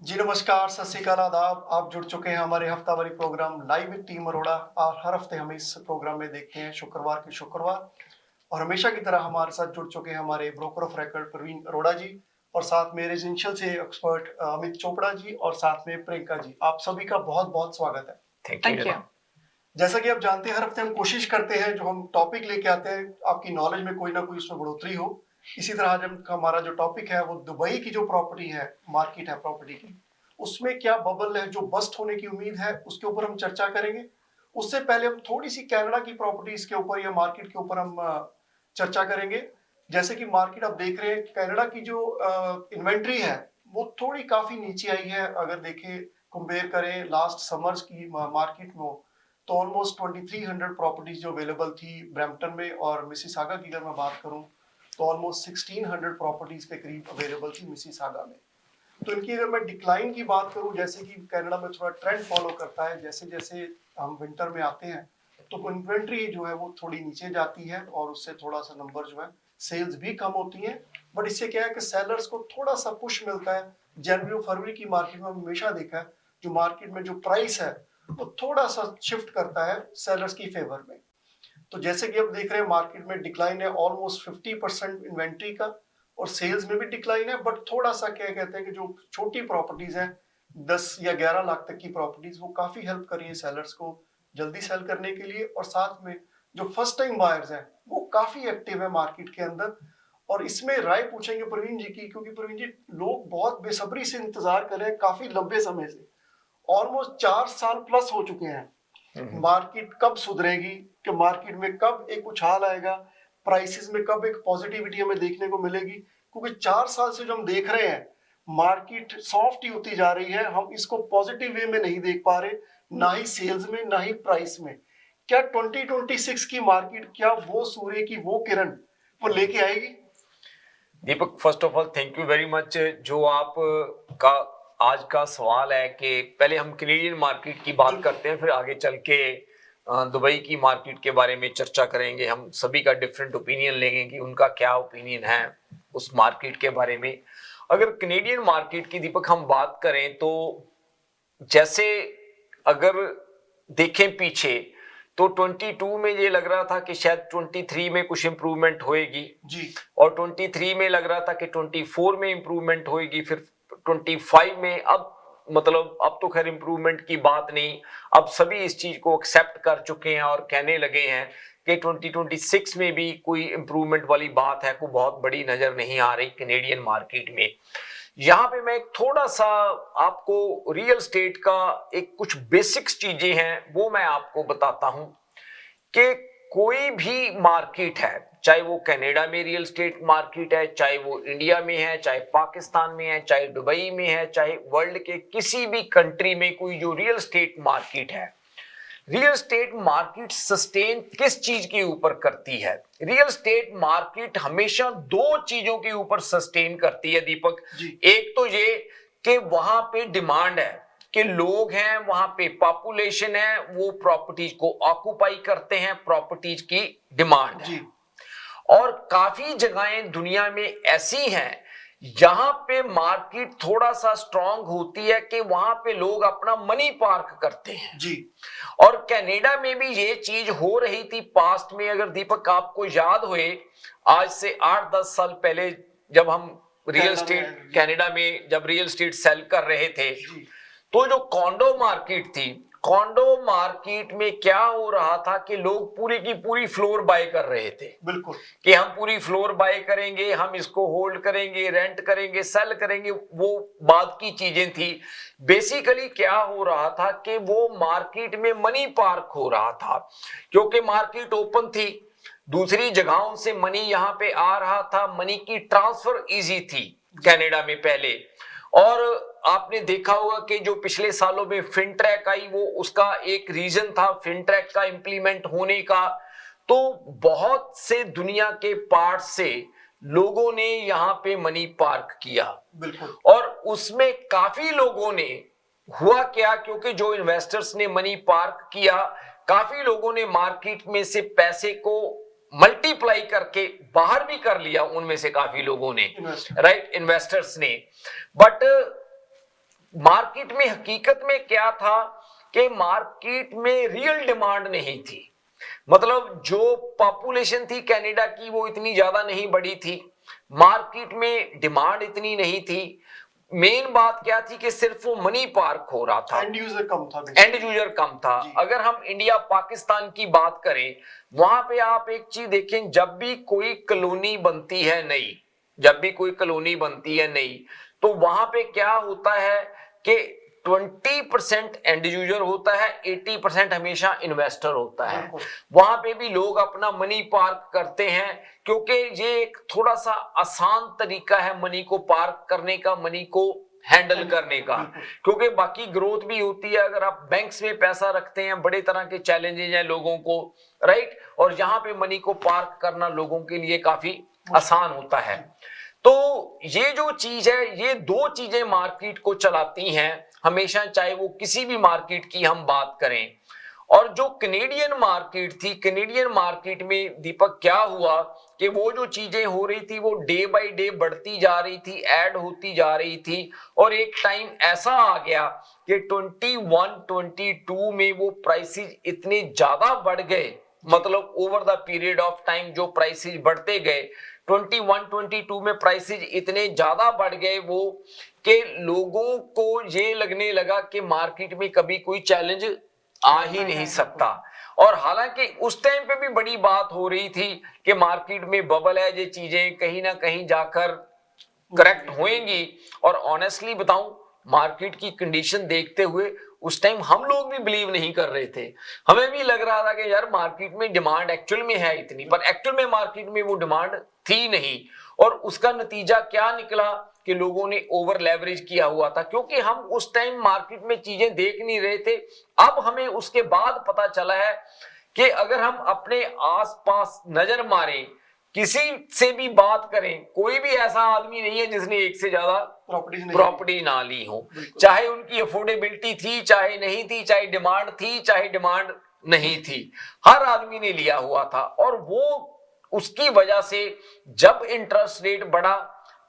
जी नमस्कार, सत श्री अकाल, आदाब। आप जुड़ चुके हैं हमारे हफ्तावारी programme live with team Arora. और हर हफ्ते हम इस प्रोग्राम में देखते हैं शुक्रवार के शुक्रवार। और हमेशा की तरह हमारे साथ जुड़ चुके हैं हमारे broker of record Praveen Arora ji, और साथ में रेजिडेंशियल से एक्सपर्ट अमित चोपड़ा जी, और साथ में प्रियंका जी। आप सभी का बहुत बहुत स्वागत है। Thank you. जैसा कि आप जानते हैं, हर हफ्ते हम कोशिश करते हैं जो हम टॉपिक लेके आते हैं आपकी नॉलेज में कोई ना कोई उसमें बढ़ोतरी हो। इसी तरह आज हमारा जो टॉपिक है वो दुबई की जो प्रॉपर्टी है, मार्केट है प्रॉपर्टी की, उसमें क्या बबल है जो बस्ट होने की उम्मीद है, उसके ऊपर हम चर्चा करेंगे। उससे पहले हम थोड़ी सी कनाडा की प्रॉपर्टीज के ऊपर या मार्केट के ऊपर हम चर्चा करेंगे। जैसे कि मार्केट आप देख रहे हैं, कनाडा की जो इन्वेंट्री है वो थोड़ी काफी नीचे आई है। अगर देखें, कंपेयर करें लास्ट समर्स की मार्केट में, तो ऑलमोस्ट 2300 प्रॉपर्टीज जो अवेलेबल थी ब्रैम्पटन में, और मिसिसागा की अगर मैं बात करूं तो ऑलमोस्ट 1600 प्रॉपर्टीज के करीब अवेलेबल थी मिसिसागा में। तो इनकी अगर मैं डिक्लाइन की बात करूं, जैसे कि कनाडा में थोड़ा ट्रेंड फॉलो करता है, जैसे जैसे हम विंटर में आते हैं तो इन्वेंट्री जो है वो थोड़ी नीचे जाती है, और उससे थोड़ा सा नंबर जो है सेल्स भी कम होती है। बट इससे क्या है कि सेलर्स को थोड़ा सा पुश मिलता है। जनवरी और फरवरी की मार्केट में हमेशा देखा है जो मार्केट में जो प्राइस है वो थोड़ा सा शिफ्ट करता है सेलर्स की फेवर में। तो जैसे कि अब देख रहे हैं मार्केट में डिक्लाइन है ऑलमोस्ट 50% इन्वेंट्री का, और सेल्स में भी डिक्लाइन है। बट थोड़ा सा क्या कहते हैं कि जो छोटी प्रॉपर्टीज हैं 10 या 11 लाख तक की प्रॉपर्टीज, वो काफी हेल्प कर रही है सेलर्स को जल्दी सेल करने के लिए। और साथ में जो फर्स्ट टाइम बायर्स हैं वो काफी एक्टिव है मार्केट के अंदर। और इसमें राय पूछेंगे प्रवीण जी की, क्योंकि प्रवीण जी, लोग बहुत बेसब्री से इंतजार कर रहे हैं काफी लंबे समय से, ऑलमोस्ट 4 साल प्लस हो चुके हैं। मार्केट कब सुधरेगी, कि मार्केट में कब एक उछाल आएगा, प्राइसेस में कब एक पॉजिटिविटी हमें देखने को मिलेगी। क्योंकि 4 साल से जो हम देख रहे हैं मार्केट सॉफ्ट ही होती जा रही है, हम इसको पॉजिटिव वे में नहीं देख पा रहे, ना ही सेल्स में ना ही प्राइस में। क्या 2026 की मार्केट, क्या वो सूर्य की वो किरण वो लेके आएगी? Deepak, first of all thank you very much. जो आप का आज का सवाल है कि पहले हम कैनेडियन मार्केट की बात करते हैं, फिर आगे चल के दुबई की मार्केट के बारे में चर्चा करेंगे। हम सभी का डिफरेंट ओपिनियन लेंगे कि उनका क्या ओपिनियन है उस मार्केट के बारे में। अगर कैनेडियन मार्केट की दीपक हम बात करें तो जैसे अगर देखें पीछे तो 22 में ये लग रहा था कि शायद 23 में कुछ इंप्रूवमेंट होएगी जी, और 23 में लग रहा था कि 24 में इंप्रूवमेंट होएगी, फिर 25 में। अब तो खैर इंप्रूवमेंट की बात नहीं, अब सभी इस चीज को एक्सेप्ट कर चुके हैं और कहने लगे हैं कि 2026 में भी कोई इंप्रूवमेंट वाली बात है, कोई बहुत बड़ी नजर नहीं आ रही कैनेडियन मार्केट में। यहां पे मैं थोड़ा सा आपको रियल स्टेट का एक कुछ बेसिक्स चीजें हैं वो मैं आपको बताता हूं कि कोई भी मार्केट है, चाहे वो कनाडा में रियल स्टेट मार्केट है, चाहे वो इंडिया में है, चाहे पाकिस्तान में है, चाहे दुबई में है, चाहे वर्ल्ड के किसी भी कंट्री में कोई जो रियल स्टेट मार्केट है, रियल स्टेट मार्केट सस्टेन किस चीज के ऊपर करती है? रियल स्टेट मार्केट हमेशा दो चीजों के ऊपर सस्टेन करती है दीपक। एक तो ये कि वहां पे डिमांड है, कि लोग हैं वहां पे, पॉपुलेशन है, वो प्रॉपर्टीज को ऑक्युपाई करते हैं, प्रॉपर्टीज की डिमांड है। और काफी जगहें दुनिया में ऐसी हैं जहां पे मार्केट थोड़ा सा स्ट्रांग होती है कि वहां पे लोग अपना मनी पार्क करते हैं जी। और कनाडा में भी ये चीज हो रही थी पास्ट में। अगर दीपक आपको याद हुए, आज से 8-10 साल पहले जब हम रियल स्टेट कनाडा में जब रियल स्टेट सेल कर रहे थे, तो जो कॉन्डो मार्केट थी, कॉन्डो मार्केट में क्या हो रहा था कि लोग पूरी की पूरी फ्लोर बाय कर रहे थे। बिल्कुल, कि हम पूरी फ्लोर बाय करेंगे, हम इसको होल्ड करेंगे, रेंट करेंगे, सेल करेंगे, वो बात की चीजें थी। बेसिकली क्या हो रहा था कि वो मार्केट में मनी पार्क हो रहा था, क्योंकि मार्केट ओपन थी, दूसरी जगहों से मनी यहां पे आ रहा था, मनी की ट्रांसफर इजी थी कनाडा में पहले। और आपने देखा होगा कि जो पिछले सालों में फिनट्रैक आई, वो उसका एक रीजन था फिनट्रैक का इंप्लीमेंट होने का। तो बहुत से दुनिया के पार्ट से लोगों ने यहां पे मनी पार्क किया। बिल्कुल, और उसमें काफी लोगों ने, हुआ क्या, क्योंकि जो इन्वेस्टर्स ने मनी पार्क किया, काफी लोगों ने मार्केट में से पैसे को मल्टीप्लाई करके बाहर भी कर लिया, उनमें से काफी लोगों ने, राइट, इन्वेस्टर्स ने। बट मार्केट में हकीकत में क्या था कि मार्केट में रियल डिमांड नहीं थी। मतलब जो पॉपुलेशन थी कनाडा की वो इतनी ज्यादा नहीं बढ़ी थी, मार्केट में डिमांड इतनी नहीं थी। मेन बात क्या थी कि सिर्फ वो मनी पार्क हो रहा था, एंड यूजर कम था, एंड यूजर कम था। अगर हम इंडिया पाकिस्तान की बात करें, वहां पे आप एक चीज देखें, जब भी कोई कॉलोनी बनती है नई, जब भी कोई कॉलोनी बनती है नई, तो वहां पे क्या होता है कि 20% एंड यूजर होता है, 80% हमेशा इन्वेस्टर होता है। वहां पे भी लोग अपना मनी पार्क करते हैं, क्योंकि ये एक थोड़ा सा आसान तरीका है मनी को पार्क करने का, मनी को हैंडल करने का, क्योंकि बाकी ग्रोथ भी होती है। अगर आप बैंक्स में पैसा रखते हैं, बड़े तरह के चैलेंजेस हैं लोगों को, राइट, और यहाँ पे मनी को पार्क करना लोगों के लिए काफी आसान होता है। तो ये जो चीज है, ये दो चीजें मार्केट को चलाती हैं हमेशा, चाहे वो किसी भी मार्केट की हम बात करें। और जो कैनेडियन मार्केट थी, कैनेडियन मार्केट में दीपक क्या हुआ कि वो जो चीजें हो रही थी वो डे बाय डे बढ़ती जा रही थी, ऐड होती जा रही थी, और एक टाइम ऐसा आ गया कि 21-22 में वो प्राइसेस इतने ज्यादा बढ़ गए, मतलब over the period of time जो प्राइसेस बढ़ते गए, 21-22 में प्राइसेस इतने ज्यादा बढ़ गए वो कि लोगों को ये लगने लगा कि मार्केट में कभी कोई चैलेंज आ ही नहीं सकता। और हालांकि उस टाइम पे भी बड़ी बात हो रही थी कि मार्केट में बबल है, ये चीजें कहीं ना कहीं जाकर करेक्ट होएंगी। और ऑनेस्टली बताऊं, मार्केट की कंडीशन देखते हुए उस टाइम हम लोग भी बिलीव नहीं कर रहे थे। हमें भी लग रहा था कि यार मार्केट में डिमांड एक्चुअल में है इतनी, पर एक्चुअल में मार्केट में वो डिमांड थी नहीं। और उसका नतीजा क्या निकला कि लोगों ने ओवर लेवरेज किया हुआ था, क्योंकि हम उस टाइम मार्केट में चीजें देख नहीं रहे थे। अब हमें उसके बाद पता चला है कि अगर हम अपने आसपास नजर मारें, किसी से भी बात करें, कोई भी ऐसा आदमी नहीं है जिसने एक से ज्यादा प्रॉपर्टी ना ली हो, चाहे उनकी अफोर्डेबिलिटी थी चाहे नहीं थी, चाहे डिमांड थी चाहे डिमांड नहीं थी, हर आदमी ने लिया हुआ था। और वो उसकी वजह से जब इंटरेस्ट रेट बढ़ा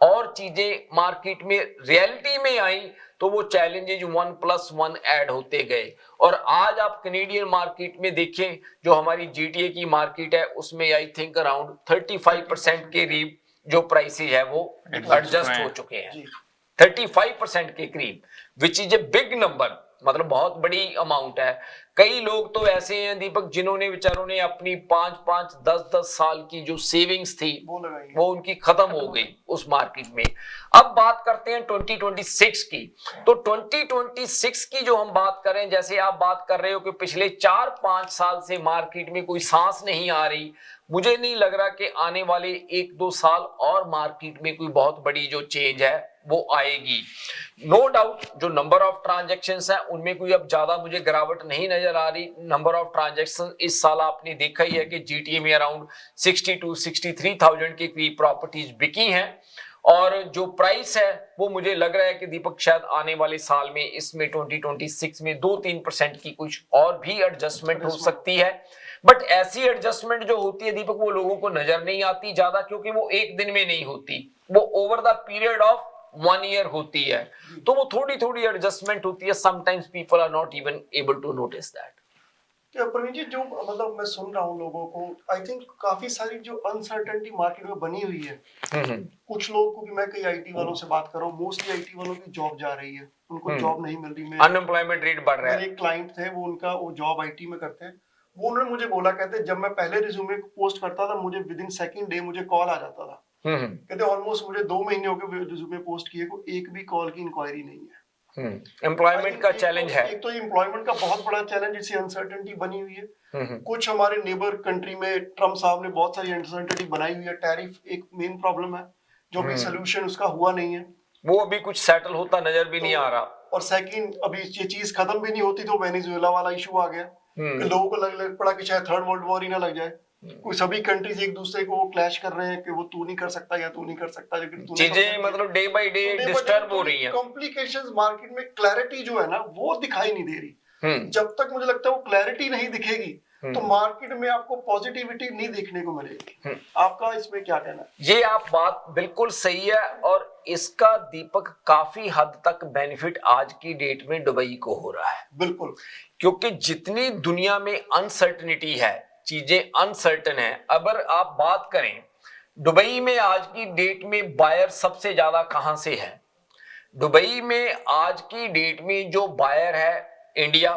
और चीजें मार्केट में रियलिटी में आई, तो वो चैलेंजेज 1+1 ऐड होते गए। और आज आप कैनेडियन मार्केट में देखें, जो हमारी जीटीए की मार्केट है, उसमें आई थिंक अराउंड 35% के करीब जो प्राइसेज है वो एडजस्ट हो चुके हैं, 35% के करीब, which is a big number, मतलब बहुत बड़ी अमाउंट है। कई लोग तो ऐसे हैं दीपक जिन्होंने बेचारों ने अपनी 5-5, 10-10 साल की जो सेविंग्स थी वो उनकी खत्म हो गई उस मार्केट में। अब बात करते हैं 2026 की। तो 2026 की जो हम बात करें, जैसे आप बात कर रहे हो कि पिछले 4-5 साल से मार्केट में कोई सांस नहीं आ रही, मुझे नहीं लग रहा कि आने वाले 1-2 साल और मार्केट में कोई बहुत बड़ी जो चेंज है वो आएगी। नो डाउट जो नंबर ऑफ ट्रांजैक्शंस है उनमें कोई अब ज्यादा मुझे गिरावट नहीं नजर आ रही। नंबर ऑफ ट्रांजैक्शन इस साल आपने देखा ही है कि जीटीए में अराउंड 62-63,000 के करीब प्रॉपर्टीज बिकी हैं। और जो प्राइस है वो मुझे लग रहा है कि दीपक शायद आने वाले साल में इसमें 2026 में 2-3% की कुछ और भी एडजस्टमेंट हो सकती है। बट ऐसी एडजस्टमेंट जो होती है दीपक वो लोगों को नजर नहीं आती ज्यादा, क्योंकि वो एक दिन में नहीं होती, वो over the period of 1 year होती है। तो वो थोड़ी थोड़ी एडजस्टमेंट होती है। Sometimes people are not even able to notice that. Praveen ji, जो मतलब मैं सुन रहा हूँ लोगों को, आई थिंक काफी सारी जो अनसर्टेनिटी मार्केट में बनी हुई है। कुछ लोगों को भी, मैं कई आईटी वालों से बात कर रहा हूँ, मोस्टली आईटी वालों की जॉब जा रही है, उनको जॉब नहीं मिल रही। अनएम्प्लॉयमेंट रेट बढ़ रहा है। मेरे एक क्लाइंट थे, वो जॉब आईटी में करते हैं, वो उन्होंने मुझे बोला, कहते जब मैं पहले रिज्यूमे पोस्ट करता था मुझे विद इन सेकंड डे मुझे कॉल आ जाता था। कहते ऑलमोस्ट मुझे 2 महीने हो गए रिज्यूमे पोस्ट किए को, एक भी कॉल की इंक्वायरी नहीं है। एम्प्लॉयमेंट का चैलेंज है। एक तो एम्प्लॉयमेंट का बहुत बड़ा चैलेंज, इससे अनसर्टेनिटी बनी हुई है। कुछ हमारे नेबर कंट्री में ट्रम्प साहब ने बहुत सारी अनसर्टेनिटी बनाई हुई है। टैरिफ एक मेन प्रॉब्लम है, जो भी सोल्यूशन उसका हुआ नहीं है, वो अभी कुछ सेटल होता नजर भी नहीं आ रहा। और सेकंड, अभी ये चीज खत्म भी नहीं होती तो वेनेजुएला वाला इशू आ गया कि लोगों को लग पड़ा कि शायद थर्ड वर्ल्ड वॉर ही ना लग जाए। कोई सभी कंट्रीज एक दूसरे को क्लैश कर रहे हैं कि वो तू नहीं कर सकता या तू नहीं कर सकता, लेकिन चीजें मतलब डे बाय डे डिस्टर्ब हो रही हैं। कॉम्प्लिकेशंस मार्केट में, क्लैरिटी जो है ना वो दिखाई नहीं दे रही। जब तक मुझे लगता है वो क्लैरिटी नहीं दिखेगी तो मार्केट में आपको पॉजिटिविटी नहीं देखने को मिलेगी। आपका इसमें क्या कहना है? ये आप बात बिल्कुल सही है, और इसका दीपक काफी हद तक बेनिफिट आज की डेट में दुबई को हो रहा है। बिल्कुल, क्योंकि जितनी दुनिया में अनसर्टनिटी है, चीजें अनसर्टन है। अगर आप बात करें दुबई में आज की डेट में बायर सबसे ज्यादा कहां से है? दुबई में आज की डेट में जो बायर है, इंडिया,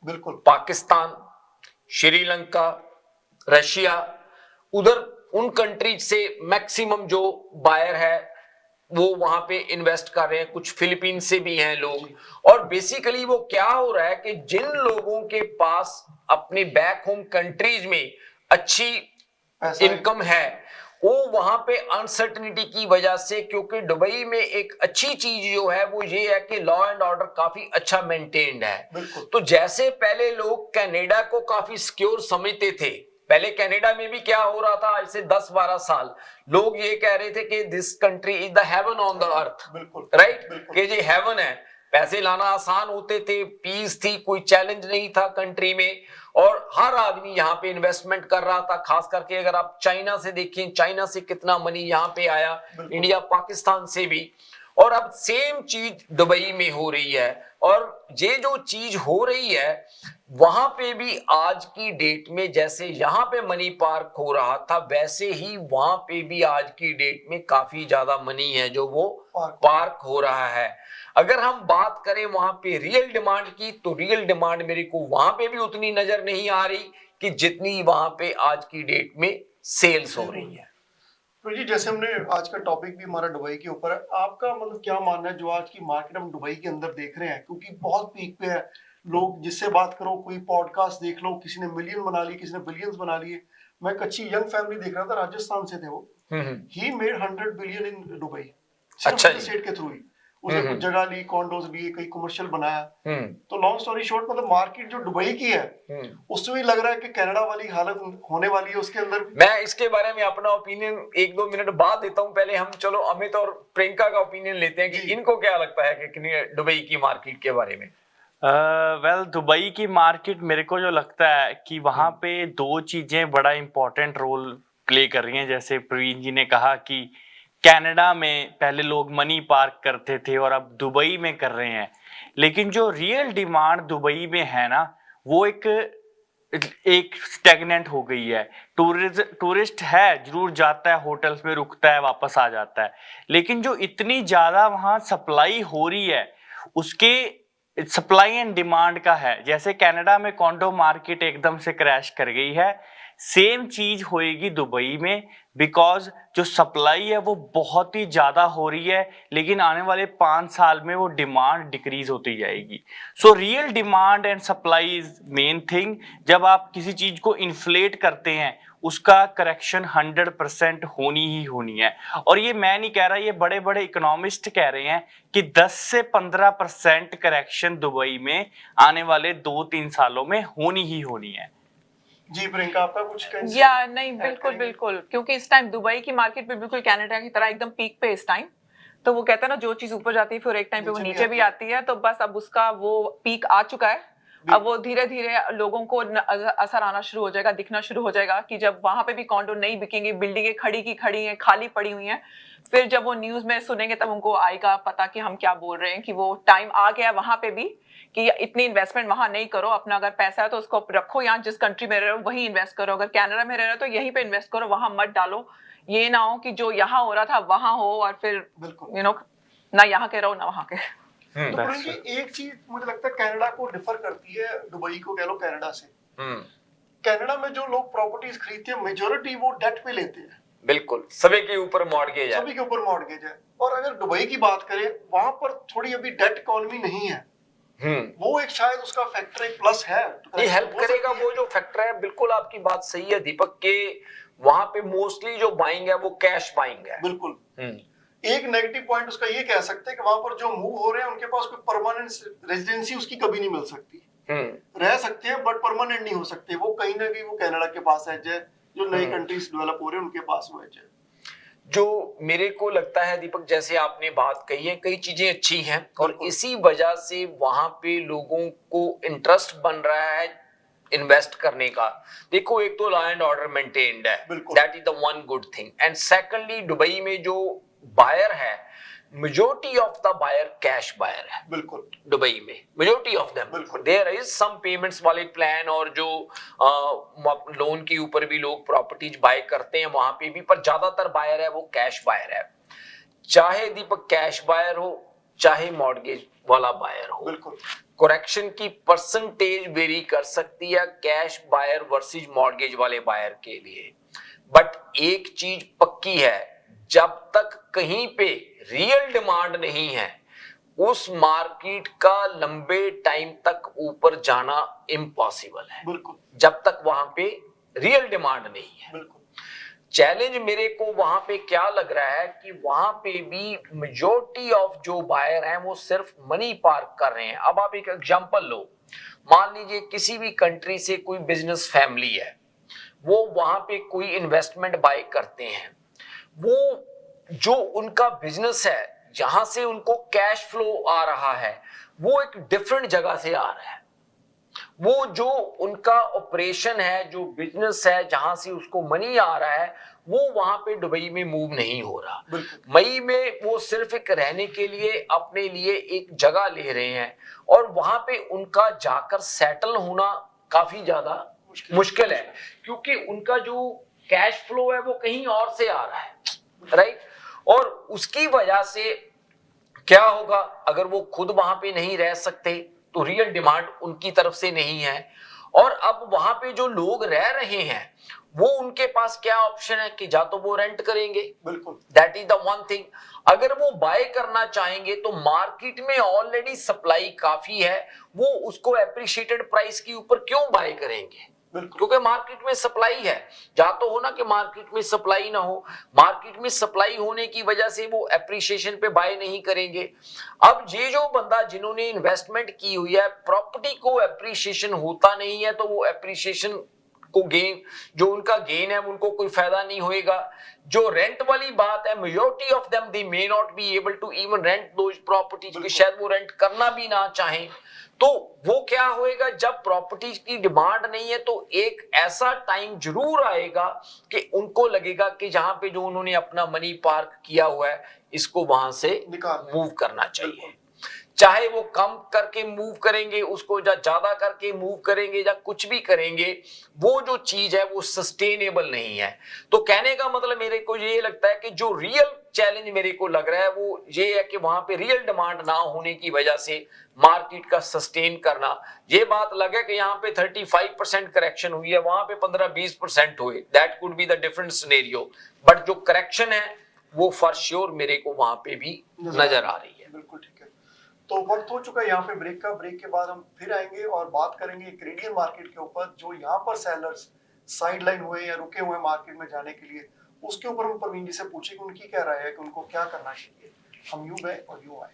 बिल्कुल, पाकिस्तान, श्रीलंका, रशिया, उधर उन कंट्रीज से मैक्सिमम जो बायर है वो वहां पे इन्वेस्ट कर रहे हैं। कुछ फिलीपीन से भी हैं लोग। और बेसिकली वो क्या हो रहा है कि जिन लोगों के पास अपने बैक होम कंट्रीज में अच्छी इनकम है, वो वहां पे अनसर्टनिटी की वजह से, क्योंकि दुबई में एक अच्छी चीज जो है वो ये है कि लॉ एंड ऑर्डर काफी अच्छा मेंटेन्ड है। तो जैसे पहले लोग कनाडा को काफी सिक्योर समझते थे, पहले कनाडा में भी क्या हो रहा था, आज से 10-12 साल लोग ये कह रहे थे कि this country is the heaven on the earth, right, कि ये हेवन है। पैसे लाना आसान होते थे, पीस थी, कोई चैलेंज नहीं था कंट्री में, और हर आदमी यहाँ पे इन्वेस्टमेंट कर रहा था। खास करके अगर आप चाइना से देखें, चाइना से कितना मनी यहाँ पे आया, इंडिया, पाकिस्तान से भी। और अब सेम चीज दुबई में हो रही है, और ये जो चीज हो रही है वहां पे भी आज की डेट में जैसे यहाँ पे मनी पार्क हो रहा था, वैसे ही वहां पे भी आज की डेट में काफी ज्यादा मनी है जो वो पार्क हो रहा है। अगर हम बात करें वहां पे रियल डिमांड की, तो रियल डिमांड मेरे को वहां पे भी उतनी नजर नहीं आ रही कि जितनी वहां पे आज की डेट में सेल्स हो रही है। तो जी, जैसे हमने आज का टॉपिक भी हमारा दुबई के ऊपर है, आपका मतलब क्या मानना है जो आज की मार्केट हम दुबई के अंदर देख रहे हैं, क्योंकि बहुत पीक पे है। लोग जिससे बात करो, कोई पॉडकास्ट देख लो, किसी ने मिलियन बना ली, किसी ने बिलियंस बना लिए। मैं एक अच्छी यंग फैमिली देख रहा था, राजस्थान से थे वो। He made 100 billion in Dubai, अच्छा, स्टेट के थ्रू ही। उसने कुछ जगह ली, कॉन्डोज लिए, कई कमर्शियल बनाया। तो लॉन्ग स्टोरी शॉर्ट, मतलब मार्केट जो दुबई की है उसमें भी लग रहा है कि कनाडा वाली हालत होने वाली है उसके अंदर। मैं इसके बारे में अपना ओपिनियन 1-2 मिनट बाद देता हूं। पहले हम चलो अमित और प्रियंका का ओपिनियन लेते हैं कि इनको क्या लगता है कि दुबई की मार्केट के बारे में। वेल, दुबई की मार्केट मेरे को जो लगता है कि वहां पे दो चीजें बड़ा इंपॉर्टेंट रोल प्ले कर रही हैं। जैसे प्रवीण जी ने कहा कि कनाडा में पहले लोग मनी पार्क करते थे और अब दुबई में कर रहे हैं, लेकिन जो रियल डिमांड दुबई में है ना, वो एक स्टेगनेंट हो गई है। टूरिस्ट है, जरूर जाता है, होटल्स में रुकता है, वापस आ जाता है, लेकिन जो इतनी ज्यादा वहां सप्लाई हो रही है, उसके सप्लाई एंड डिमांड का है। जैसे कनाडा में कॉन्डो मार्केट एकदम से क्रैश कर गई है, सेम चीज होएगी दुबई में, बिकॉज जो सप्लाई है वो बहुत ही ज्यादा हो रही है, लेकिन आने वाले 5 साल में वो डिमांड डिक्रीज होती जाएगी। So real demand and supply is main thing. जब आप किसी चीज को इन्फ्लेट करते हैं, उसका करेक्शन 100% होनी ही होनी है। और ये मैं नहीं कह रहा, ये बड़े बड़े इकोनॉमिस्ट कह रहे हैं कि 10 से 15% करेक्शन दुबई में आने वाले 2-3 सालों में होनी ही होनी है। जी प्रियंका, आपका कुछ कहना? या नहीं, बिल्कुल बिल्कुल, क्योंकि इस टाइम दुबई की मार्केट पे बिल्कुल कनाडा की तरह एकदम पीक पे इस टाइम। तो वो कहता है ना, जो चीज ऊपर जाती है फिर एक टाइम पे वो नीचे भी आती है। तो बस अब उसका वो पीक आ चुका है। अब वो धीरे धीरे लोगों को असर आना शुरू हो जाएगा, दिखना शुरू हो जाएगा कि जब वहां पे भी कॉन्डो नहीं बिकेंगे, बिल्डिंगें खड़ी की खड़ी हैं, खाली पड़ी हुई हैं, फिर जब वो न्यूज में सुनेंगे तब उनको आएगा पता कि हम क्या बोल रहे हैं, कि वो टाइम आ गया वहां पे भी कि इतनी इन्वेस्टमेंट वहां नहीं करो। अपना अगर पैसा है तो उसको रखो, यहाँ जिस कंट्री में रह रहे हो वहीं इन्वेस्ट करो। अगर कनाडा में रह रहे हो तो यहीं पे इन्वेस्ट करो, वहां मत डालो। ये ना हो कि जो यहाँ हो रहा था वहां हो और फिर ना यहाँ के रहो ना वहां के। तो एक चीज मुझे लगता है कनाडा को डिफर करती है दुबई को, कह लो, कनाडा से। कनाडा में जो लोग प्रॉपर्टीज खरीदते हैं, मेजोरिटी वो डेट पे लेते हैं। बिल्कुल, सभी के ऊपर मॉर्गेज है, सभी के ऊपर मॉर्गेज है। और अगर दुबई की बात करें, वहां पर थोड़ी अभी डेट इकोनॉमी नहीं है। वो एक शायद उसका फैक्टर एक प्लस है, ये हेल्प करेगा। वो जो फैक्टर है, बिल्कुल आपकी बात सही है दीपक, के वहां पे मोस्टली जो बाइंग है वो कैश बाइंग है। बिल्कुल। एक नेगेटिव पॉइंट उसका ये कह सकते हैं कि वहां पर जो मूव हो रहे हैं उनके पास कोई परमानेंट रेजिडेंसी उसकी कभी नहीं मिल सकती। रह सकते हैं बट परमानेंट नहीं हो सकते। वो कहीं ना कहीं वो कनाडा के पास है, जो नई कंट्रीज डेवलप हो रहे हैं उनके पास वो है। जो मेरे को लगता है दीपक, जैसे आपने बात कही है, कई चीजें अच्छी हैं और इसी वजह से वहां पे लोगों को इंटरेस्ट बन रहा है इन्वेस्ट करने का, देखो एक तो लॉ एंड ऑर्डर मेंटेन्ड है, बिल्कुल। That is the one good thing, and secondly Dubai में जो बायर है, majority of the buyer cash buyer है बिल्कुल दुबई में, मेजॉरिटी ऑफ देम। बिल्कुल। देयर इज सम पेमेंट्स वाले प्लान और जो लोन के ऊपर भी लोग प्रॉपर्टीज बाय करते हैं वहां पे भी, पर ज्यादातर बायर है वो कैश बायर है, चाहे दीपक कैश बायर हो चाहे मॉर्गेज वाला बायर हो। बिल्कुल करेक्शन की परसेंटेज वेरी कर सकती है कैश बायर वर्सेस मॉर्गेज वाले बायर के लिए, बट एक चीज पक्की है, जब तक कहीं पे रियल डिमांड नहीं है उस मार्केट का लंबे टाइम तक ऊपर जाना इम्पॉसिबल है, बिल्कुल जब तक वहां पे रियल डिमांड नहीं है। बिल्कुल चैलेंज मेरे को वहां पे क्या लग रहा है कि वहां पे भी मेजॉरिटी ऑफ जो बायर हैं वो सिर्फ मनी पार्क कर रहे हैं। अब आप एक एग्जांपल लो, मान लीजिए किसी भी कंट्री से कोई बिजनेस फैमिली है, वो वहां पे कोई इन्वेस्टमेंट बाय करते हैं, वो जो उनका बिजनेस है जहां से उनको कैश फ्लो आ रहा है वो एक डिफरेंट जगह से आ रहा है, वो जो उनका ऑपरेशन है, जो बिजनेस है जहां से उसको मनी आ रहा है, वो वहां पे दुबई में मूव नहीं हो रहा। बिल्कुल मई में वो सिर्फ एक रहने के लिए अपने लिए एक जगह ले रहे हैं और वहां पे उनका जाकर सेटल होना काफी ज्यादा मुश्किल है, क्योंकि उनका जो कैश फ्लो है वो कहीं और से आ रहा है, राइट। और उसकी वजह से क्या होगा, अगर वो खुद वहां पे नहीं रह सकते तो रियल डिमांड उनकी तरफ से नहीं है, और अब वहां पे जो लोग रह रहे हैं वो उनके पास क्या ऑप्शन है कि जा तो वो रेंट करेंगे, बिल्कुल that is the one thing. अगर वो बाय करना चाहेंगे तो मार्केट में ऑलरेडी सप्लाई काफी है, वो उसको एप्रिशिएटेड प्राइस के ऊपर क्यों बाय करेंगे, बिल्कुल क्योंकि मार्केट में सप्लाई है। जा तो हो ना कि मार्केट में सप्लाई ना हो, मार्केट में सप्लाई होने की वजह से वो एप्रिशिएशन पे बाय नहीं करेंगे। अब ये जो बंदा जिन्होंने इन्वेस्टमेंट की हुई है, प्रॉपर्टी को एप्रिशिएशन होता नहीं है तो वो एप्रिशिएशन को गेन, जो उनका गेन है उनको कोई फायदा नहीं होएगा। जो रेंट वाली बात है, majority of them they may not be able to even rent those properties, कि शायद वो रेंट करना भी ना चाहें। तो वो क्या होएगा, जब प्रॉपर्टीज की डिमांड नहीं है तो एक ऐसा टाइम जरूर आएगा कि उनको लगेगा कि जहां पे जो उन्होंने अपना मनी पार्क किया हुआ है इसको वहां से निकालना। मूव करना चाहिए। चाहे वो कम करके मूव करेंगे उसको, या ज्यादा करके मूव करेंगे, या कुछ भी करेंगे, वो जो चीज है वो सस्टेनेबल नहीं है। तो कहने का मतलब मेरे को ये लगता है कि जो रियल चैलेंज मेरे को लग रहा है वो ये है कि वहां पे रियल डिमांड ना होने की वजह से मार्केट का सस्टेन करना। ये बात लगे कि यहाँ पे 35% करेक्शन हुई है, वहां पे 15-20% हुए, that could be the different scenario, but जो करेक्शन है वो फॉर श्योर मेरे को वहां पे भी नजर आ रही है। बिल्कुल ठीक है। तो वक्त हो चुका है यहाँ पे ब्रेक का। ब्रेक के बाद हम फिर आएंगे और बात करेंगे कैनेडियन मार्केट के ऊपर, जो यहाँ पर सेलर्स साइडलाइन हुए या रुके हुए मार्केट में जाने के लिए, उसके ऊपर हम परवीन जी से पूछे कि उनकी क्या राय है कि उनको क्या करना चाहिए। हम यूं गए और यूं आए।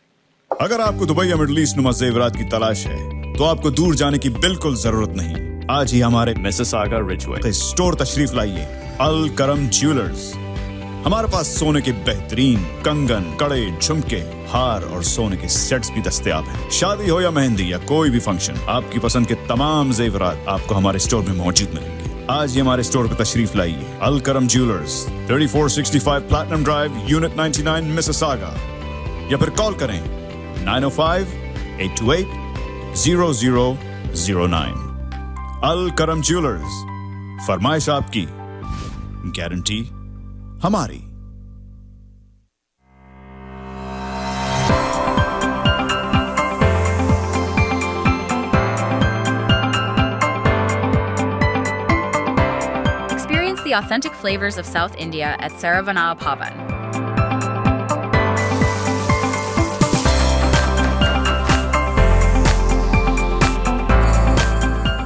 अगर आपको दुबई या मिडिल ईस्ट नुमा जेवरात की तलाश है तो आपको दूर जाने की बिल्कुल जरूरत नहीं। आज ही हमारे मिसिसागा रिचवे स्टोर तशरीफ लाइए, अल करम ज्वेलर्स। हमारे पास सोने के बेहतरीन कंगन, कड़े, झुमके, हार और सोने के सेट्स भी दस्तयाब हैं। शादी हो या मेहंदी या कोई भी फंक्शन, आपकी पसंद के तमाम जेवरात आपको हमारे स्टोर में मौजूद मिलेंगे। आज ही हमारे स्टोर पर तशरीफ लाइए, अल करम jewellers, 3465 platinum drive, unit 99, Mississauga, या फिर कॉल करें 905-828-0009। अल करम ज्वेलर्स, फरमाइश आपकी, गारंटी हमारी। Experience the authentic flavors of South India at Saravanaa Pavan.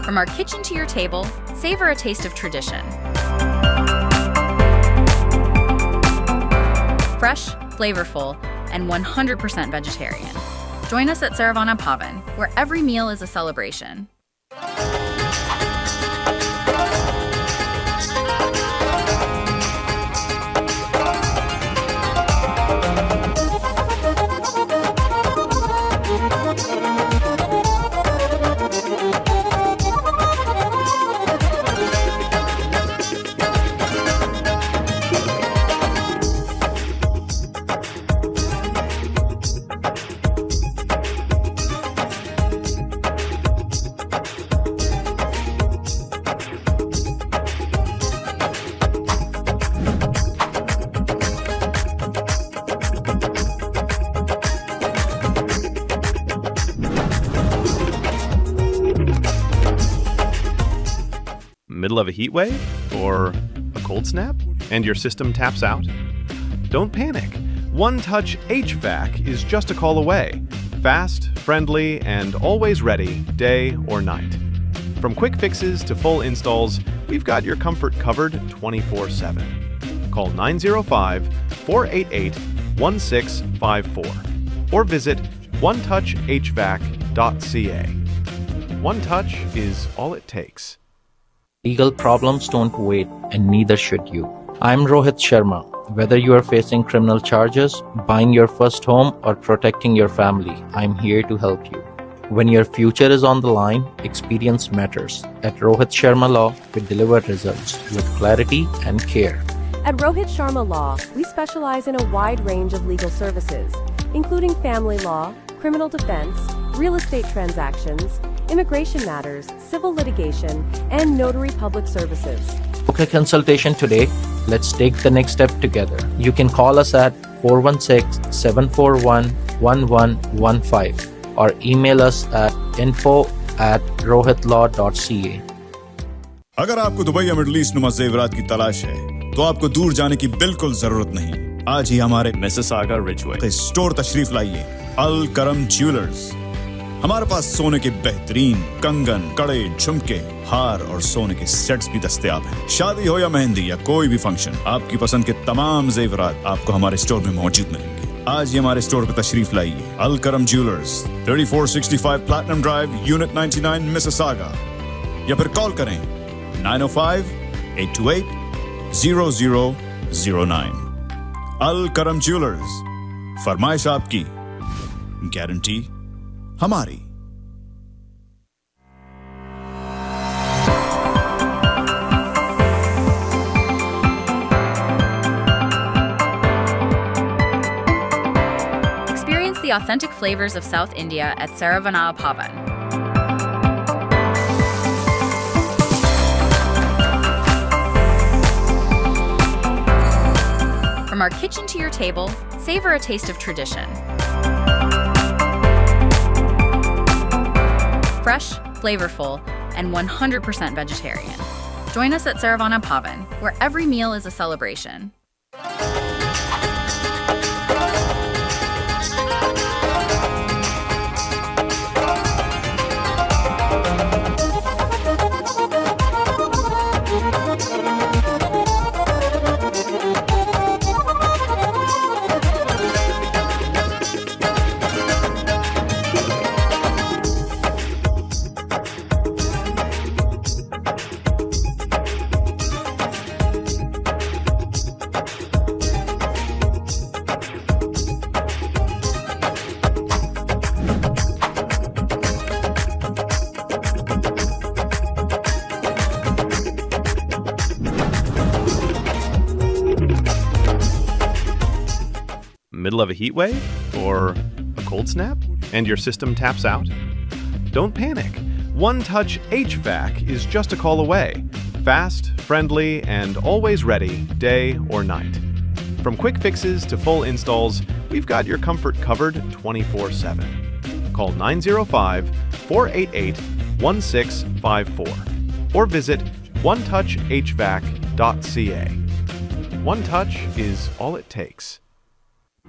From our kitchen to your table, savor a taste of tradition. Fresh, flavorful, and 100% vegetarian. Join us at Saravana Pavan, where every meal is a celebration. Middle of a heat wave or a cold snap and your system taps out? Don't panic. OneTouch HVAC is just a call away. Fast, friendly, and always ready, day or night. From quick fixes to full installs, we've got your comfort covered 24/7. Call 905-488-1654 or visit onetouchhvac.ca. OneTouch is all it takes. Legal problems don't wait, and neither should you. I'm Rohit Sharma. Whether you are facing criminal charges, buying your first home, or protecting your family, I'm here to help you. When your future is on the line, experience matters. At Rohit Sharma Law, we deliver results with clarity and care. At Rohit Sharma Law, we specialize in a wide range of legal services, including family law, criminal defense, real estate transactions, immigration matters, civil litigation, and notary public services. Book a consultation today. Let's take the next step together. You can call us at 416-741-1115 or email us at info@rohitlaw.ca. अगर आपको Dubai या middle east नुमा जेवरात की तलाश है तो आपको दूर जाने की बिल्कुल जरूरत नहीं। आज ही हमारे मिसिसागा रिचवे स्टोर तशरीफ लाइए। अल करम ज्वेलर्स। हमारे पास सोने के बेहतरीन कंगन, कड़े, झुमके, हार और सोने के सेट्स भी दस्तयाब हैं। शादी हो या मेहंदी या कोई भी फंक्शन, आपकी पसंद के तमाम जेवरात आपको हमारे स्टोर में मौजूद मिलेंगे। आज ही हमारे स्टोर पर तशरीफ लाइए। अल करम jewellers, 3465 platinum drive, unit 99, Mississauga. या फिर कॉल करें 905-828-0009। अल करम ज्वेलर्स, फरमाइश आपकी, गारंटी हमारी। Experience the authentic flavors of South India at Saravanaa Bhavan. From our kitchen to your table, savor a taste of tradition. Fresh, flavorful, and 100% vegetarian. Join us at Saravana Bhavan, where every meal is a celebration. Middle of a heat wave or a cold snap and your system taps out? Don't panic. OneTouch HVAC is just a call away. Fast, friendly, and always ready, day or night. From quick fixes to full installs, we've got your comfort covered 24/7. Call 905-488-1654 or visit onetouchhvac.ca. OneTouch is all it takes.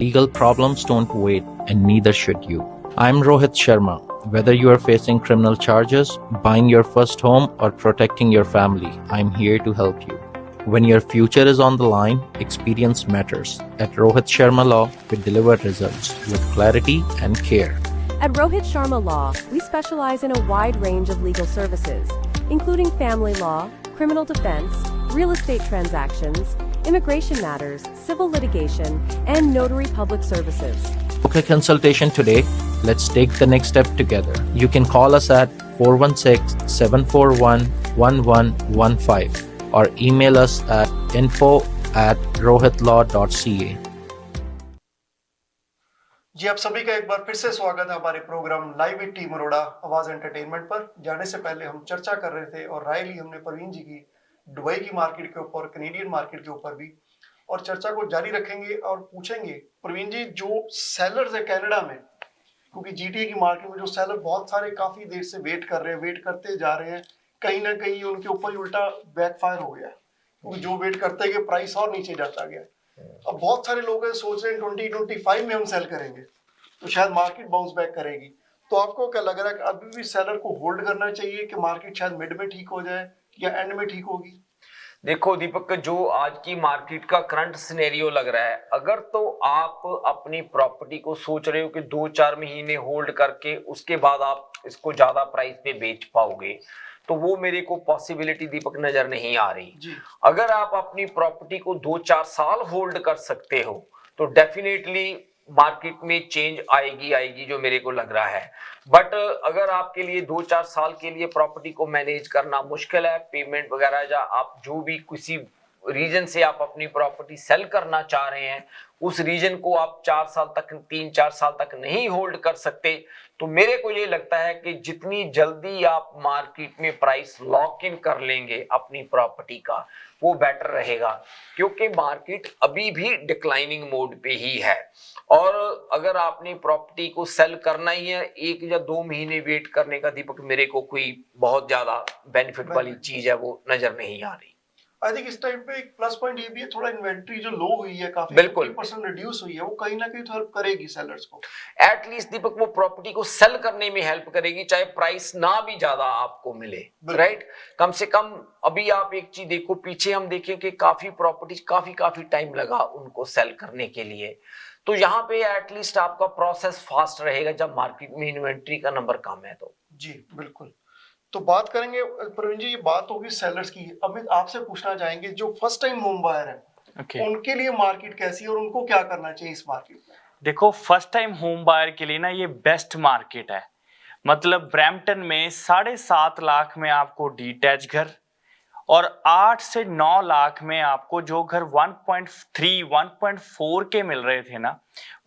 Legal problems don't wait, and neither should you. I'm Rohit Sharma. Whether you are facing criminal charges, buying your first home, or protecting your family, I'm here to help you. When your future is on the line, experience matters. At Rohit Sharma Law, we deliver results with clarity and care. At Rohit Sharma Law, we specialize in a wide range of legal services, including family law, criminal defense, real estate transactions, immigration matters, civil litigation, and notary public services. Book a consultation today. Let's take the next step together. You can call us at 416-741-1115 or email us at info@rohitlaw.ca. जी आप सभी का एक बार फिर से स्वागत है हमारे programme live with team Arora Awaaz entertainment पर। जाने से पहले हम चर्चा कर रहे थे और राय ली हमने प्रवीण जी की दुबई की मार्केट के ऊपर, कैनेडियन मार्केट के ऊपर भी, और चर्चा को जारी रखेंगे और पूछेंगे प्रवीण जी, जो सेलर्स है कनाडा में, क्योंकि जीटीए की मार्केट में जो सेलर बहुत सारे काफी देर से वेट कर रहे हैं, वेट करते जा रहे हैं कहीं ना कहीं उनके ऊपर ही उल्टा बैकफायर हो गया, क्योंकि जो वेट करते गए प्राइस और नीचे जाता गया। अब बहुत सारे लोग हैं सोच रहे हैं 2025 में हम सेल करेंगे तो शायद मार्केट बाउंस बैक करेगी। तो आपको क्या लग रहा है कि अभी भी सेलर को होल्ड करना चाहिए कि मार्केट शायद मिड में ठीक हो जाए या एंड में ठीक होगी? देखो दीपक, जो आज की मार्केट का करंट सिनेरियो लग रहा है, अगर तो आप अपनी प्रॉपर्टी को सोच रहे हो कि 2-4 महीने होल्ड करके उसके बाद आप इसको ज्यादा प्राइस पे बेच पाओगे, तो वो मेरे को पॉसिबिलिटी दीपक नजर नहीं आ रही जी। अगर आप अपनी प्रॉपर्टी को 2-4 साल होल्ड कर सकते हो तो डेफिनेटली मार्केट में चेंज आएगी जो मेरे को लग रहा है। बट अगर आपके लिए 2-4 साल के लिए प्रॉपर्टी को मैनेज करना मुश्किल है, पेमेंट वगैरह, या आप जो भी किसी रीजन से आप अपनी प्रॉपर्टी सेल करना चाह रहे हैं, उस रीजन को आप 4 साल तक 3-4 साल तक नहीं होल्ड कर सकते, तो मेरे को ये लगता है कि जितनी जल्दी आप मार्केट में प्राइस लॉक इन कर लेंगे अपनी प्रॉपर्टी का, वो बेटर रहेगा, क्योंकि मार्केट अभी भी डिक्लाइनिंग मोड पे ही है। और अगर आपने प्रॉपर्टी को सेल करना ही है, 1 या 2 महीने वेट करने का दीपक मेरे को कोई बहुत ज्यादा बेनिफिट वाली चीज है वो नजर नहीं आ रही। आई थिंक इस टाइम पे एक प्लस पॉइंट ये भी है, थोड़ा इन्वेंट्री जो लो हुई है, काफी बिल्कुल 50% रिड्यूस हुई है, वो कहीं ना कहीं तो हेल्प करेगी सेलर्स को। एटलीस्ट दीपक वो प्रॉपर्टी को सेल करने में हेल्प करेगी, चाहे प्राइस ना भी ज्यादा आपको मिले, राइट। कम से कम अभी आप एक चीज देखो, पीछे हम देखें कि काफी प्रॉपर्टीज काफी टाइम लगा उनको सेल करने के लिए, तो यहाँ पे एटलीस्ट आपका प्रोसेस फास्ट रहेगा जब मार्केट में इन्वेंट्री का नंबर कम है। तो जी बिल्कुल। तो बात करेंगे प्रवीण जी, ये बात होगी सेलर्स की। अभी आपसे पूछना चाहेंगे जो फर्स्ट टाइम होम बायर है, उनके लिए मार्केट कैसी है और उनको क्या करना चाहिए इस मार्केट में? देखो, फर्स्ट टाइम होम बायर के लिए ना ये बेस्ट मार्केट है। मतलब ब्रैम्पटन में 7.5 लाख में आपको डिटैच घर और 8 से 9 लाख में आपको जो घर 1.3 1.4 के मिल रहे थे ना,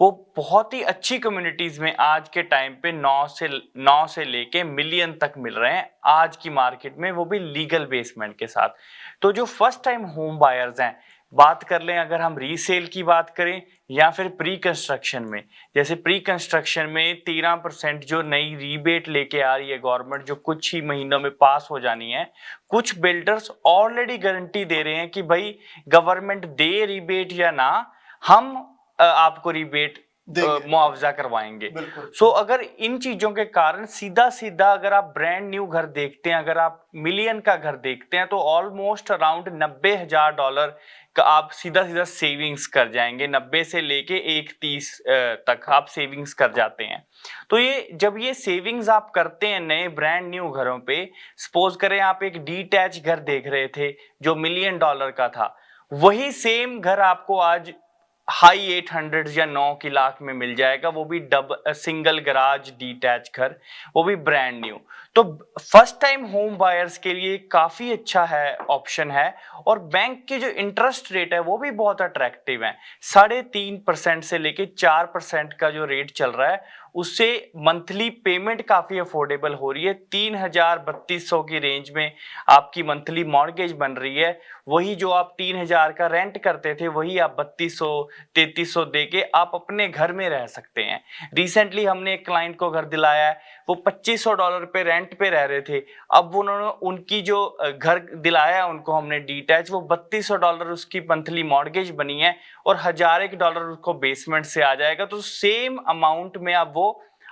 वो बहुत ही अच्छी कम्युनिटीज में आज के टाइम पे 9 से लेके मिलियन तक मिल रहे हैं आज की मार्केट में, वो भी लीगल बेसमेंट के साथ। तो जो फर्स्ट टाइम होम बायर्स हैं, बात कर लें अगर हम रीसेल की बात करें या फिर प्री कंस्ट्रक्शन में, जैसे प्री कंस्ट्रक्शन में 13% जो नई रीबेट लेके आ रही है गवर्नमेंट, जो कुछ ही महीनों में पास हो जानी है, कुछ बिल्डर्स ऑलरेडी गारंटी दे रहे हैं कि भाई गवर्नमेंट दे रीबेट या ना, हम आपको रीबेट मुआवजा करवाएंगे। सो अगर इन चीजों के कारण सीधा अगर आप ब्रांड न्यू घर देखते हैं, अगर आप मिलियन का घर देखते हैं, तो ऑलमोस्ट अराउंड $90,000 का आप सीधा सेविंग्स कर जाएंगे। 90 से लेके 130 तक आप सेविंग्स कर जाते हैं। तो ये जब ये सेविंग्स आप करते हैं नए ब्रांड न्यू घरों पे, सपोज करें आप एक डिटैच घर देख रहे थे जो $1 मिलियन का था, वही सेम घर आपको आज हाई 800 या 9 लाख में मिल जाएगा, वो भी सिंगल गराज डिटैच घर, वो भी ब्रांड न्यू। तो फर्स्ट टाइम होम बायर्स के लिए काफी अच्छा है, ऑप्शन है। और बैंक के जो इंटरेस्ट रेट है वो भी बहुत अट्रैक्टिव है। 3.5% से लेके 4% का जो रेट चल रहा है, उससे मंथली पेमेंट काफी अफोर्डेबल हो रही है। 3,000-3,200 की रेंज में आपकी मंथली मॉर्गेज बन रही है। वही जो आप 3,000 का रेंट करते थे, वही आप 3,200-3,300 दे के आप अपने घर में रह सकते हैं। रिसेंटली हमने एक क्लाइंट को घर दिलाया है, वो $2,500 पे रेंट पे रह रहे थे। अब उन्होंने उनकी जो घर दिलाया उनको हमने डिटैच, वो $3,200 उसकी मंथली मॉर्गेज बनी है और $1,000 उसको बेसमेंट से आ जाएगा। तो सेम अमाउंट में अब वो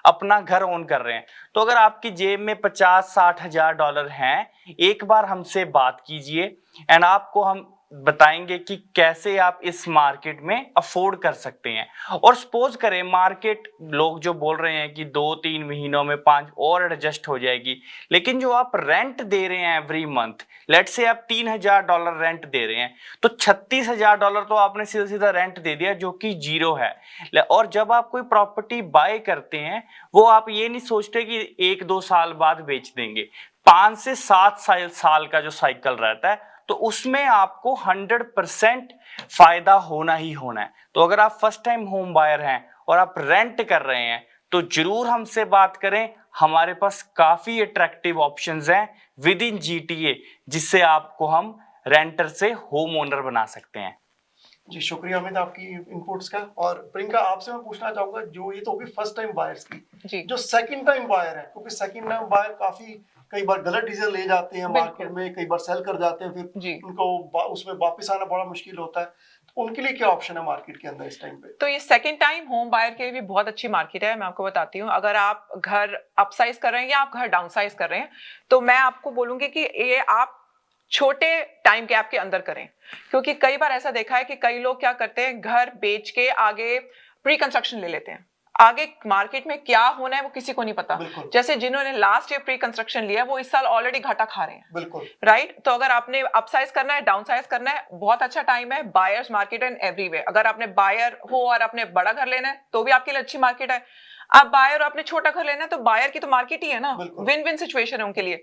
अपना घर ओन कर रहे हैं। तो अगर आपकी जेब में $50-60 हजार हैं, एक बार हमसे बात कीजिए एंड आपको हम बताएंगे कि कैसे आप इस मार्केट में अफोर्ड कर सकते हैं। और सपोज करें मार्केट, लोग जो बोल रहे हैं कि 2-3 महीनों में 5 और एडजस्ट हो जाएगी, लेकिन जो आप रेंट दे रहे हैं एवरी मंथ, लेट्स से आप $3,000 रेंट दे रहे हैं, तो $36,000 तो आपने सीधा रेंट दे दिया, जो कि जीरो है। और जब आप कोई प्रॉपर्टी बाय करते हैं, वो आप ये नहीं सोचते कि 1-2 साल बाद बेच देंगे। 5 से 7 साल का जो साइकिल रहता है, तो उसमें आपको 100% फायदा होना ही होना है। तो अगर आप फर्स्ट टाइम होम बायर हैं और आप रेंट कर रहे हैं, तो जरूर हमसे बात करें। हमारे पास काफी अट्रैक्टिव ऑप्शंस हैं विद इन GTA, जिससे आपको हम रेंटर से होम ओनर बना सकते हैं। जी शुक्रिया अमित आपकी इनपुट्स का। और प्रियंका आपसे मैं पूछना चाहूंगा, जो ये तो होगी फर्स्ट टाइम बायर्स की, जी जो सेकंड टाइम बायर है, क्योंकि सेकंड टाइम बायर काफी कई बार गलत डिसीजन ले जाते हैं मार्केट में, कई बार सेल कर जाते हैं, फिर जी। उनको उसमें वापस आना बड़ा मुश्किल होता है, तो उनके लिए क्या ऑप्शन है मार्केट के अंदर इस टाइम पे? तो ये सेकंड टाइम होम बायर के लिए भी बहुत अच्छी मार्केट है। मैं आपको बताती हूँ, अगर आप घर अपसाइज कर रहे हैं या आप घर डाउनसाइज कर रहे हैं, तो मैं आपको बोलूंगी कि ये आप छोटे टाइम गैप के अंदर करें, क्योंकि कई बार ऐसा देखा है कि कई लोग क्या करते हैं, घर बेच के आगे प्री कंस्ट्रक्शन ले लेते हैं। आगे मार्केट में क्या होना है वो किसी को नहीं पता। जैसे जिन्होंने लास्ट ईयर प्री कंस्ट्रक्शन लिया, वो इस साल ऑलरेडी घाटा खा रहे हैं। बिल्कुल राइट। तो अगर आपने अपसाइज करना है, डाउनसाइज करना है, बहुत अच्छा टाइम है। Buyers market and everywhere. अगर आपने बायर हो और आपने बड़ा घर लेना है तो भी आपके लिए अच्छी मार्केट है। आप बायर और आपने छोटा घर लेना है तो बायर की तो मार्केट ही है ना, विन विन सिचुएशन है उनके लिए।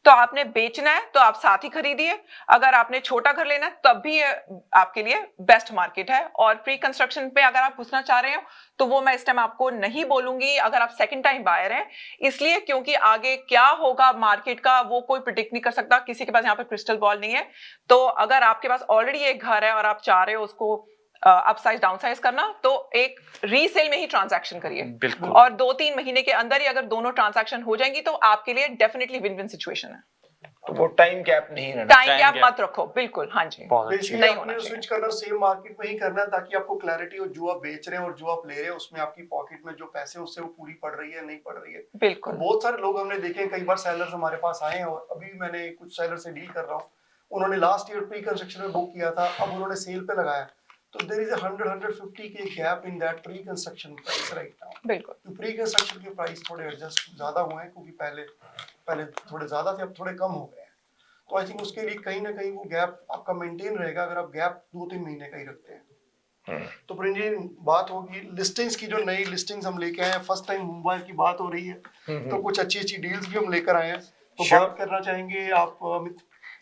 तो आपने बेचना है तो आप साथ ही खरीदिए, अगर आपने छोटा घर लेना है तब भी आपके लिए बेस्ट मार्केट है। और प्री कंस्ट्रक्शन पे अगर आप घुसना चाह रहे हो तो वो मैं इस टाइम आपको नहीं बोलूंगी अगर आप सेकंड टाइम बायर हैं, इसलिए क्योंकि आगे क्या होगा मार्केट का वो कोई प्रिडिक्ट नहीं कर सकता, किसी के पास यहाँ पे क्रिस्टल बॉल नहीं है। तो अगर आपके पास ऑलरेडी एक घर है और आप चाह रहे हो उसको अपसाइज डाउनसाइज करना, तो एक रीसेल में ही ट्रांजैक्शन करिए। बिल्कुल। और 2-3 महीने के अंदर ही अगर दोनों ट्रांजैक्शन हो जाएंगी तो आपके लिए डेफिनेटली विन विन सिचुएशन है। तो वो टाइम गैप नहीं रहना, टाइम गैप मत रखो, बिल्कुल। हाँ जी, बेसिकली आपने स्विच करना सेम मार्केट में ही करना है, ताकि आपको क्लैरिटी हो जो आप बेच रहे हैं और जो आप ले रहे हैं उसमें आपकी पॉकेट में जो पैसे हैं उससे वो पूरी पड़ रही है नहीं पड़ रही है। बिल्कुल। बहुत सारे लोग हमने देखे हैं, कई बार सेलर्स हमारे पास आए हैं और अभी मैंने कुछ सेलर से डील कर रहा हूँ, उन्होंने लास्ट ईयर प्री कंस्ट्रक्शन में बुक किया था, अब उन्होंने सेल पे लगाया, तो देयर इज अ 100-150 के gap in that pre construction price right now. बिल्कुल। तो प्री कंस्ट्रक्शन के प्राइस थोड़े एडजस्ट ज्यादा हुए हैं, क्योंकि पहले थोड़े ज्यादा थे, अब थोड़े कम हो गए हैं। तो आई थिंक उसके लिए कहीं ना कहीं वो गैप आपका मेंटेन रहेगा अगर आप गैप 2-3 महीने का ही रखते हैं। तो प्रिंस जी बात होगी लिस्टिंग्स की, जो नई लिस्टिंग्स हम लेके आए हैं, फर्स्ट टाइम मोबाइल की बात हो रही है, तो कुछ अच्छी डील्स भी हम लेकर आए हैं, तो बात करना चाहेंगे आप अमित?